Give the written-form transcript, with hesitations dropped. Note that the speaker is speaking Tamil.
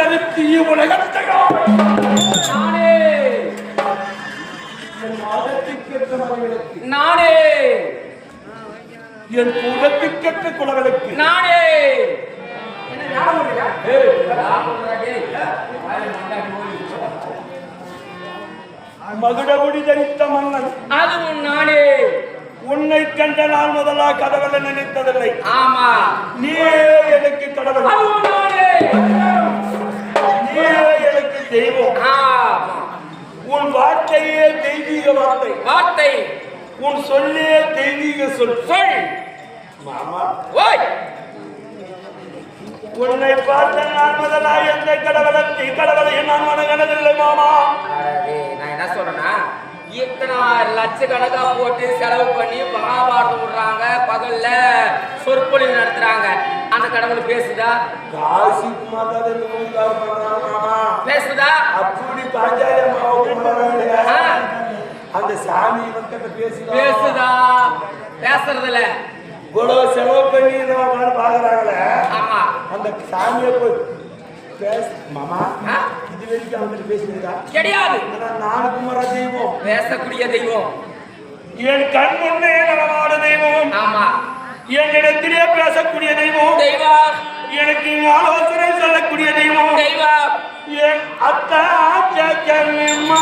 நிறுத்திய உலகத்தையோ நானே என் மாதத்திற்கேற்ற மனைவிகளுக்கு நானே என் கூடத்திற்கேற்ற குலவிளக்கு நானே மகுடமுடி தரித்த மன்னன் அதுவும் நானே உன்னை கண்ட நாள் முதலா கடவுளை நினைத்ததில்லை. ஆமா நீயே எனக்கு கடவுள், அதுவும் நானே நீயே எனக்கு தெய்வம். ஆமா உன் வார்த்தையே தெய்வீக வார்த்தை, வார்த்தை உன் சொல்லே தெய்வீக சொல். சொல் மாமா ஓய் உன்னை பார்த்த நான் முதலா எந்த கடவுளை நான் வணங்கினதில்லை மாமா. நான் என்ன சொல்றேன்னா இத்தனை லட்சக்கணக்கா போட்டு செலவு பண்ணி மகாபாரதம் விடுறாங்க, பகல்ல சொற்பொழிவு நடத்துறாங்க. அந்த கடவுள் பேசுதா? காசி பேசுதா? அப்படி பாஞ்சாலி அந்த சாமி பேசுதா? பேசுறதுல இவ்வளவு செலவு பண்ணி பாக்குறாங்களே, ஆமா அந்த சாமியை போய் மாமா இது வரைக்கும் அவங்க பேசுறீங்களா? கிடையாது. நானு குமார தெய்வம், பேசக்கூடிய தெய்வம், என் கண் முன்னே நடமாட தெய்வம். ஆமா என்னிடத்திலே பேசக்கூடிய தெய்வம், தெய்வம் எனக்கு ஆலோசனை சொல்லக்கூடிய தெய்வம், தெய்வம் என் அத்தா மாமா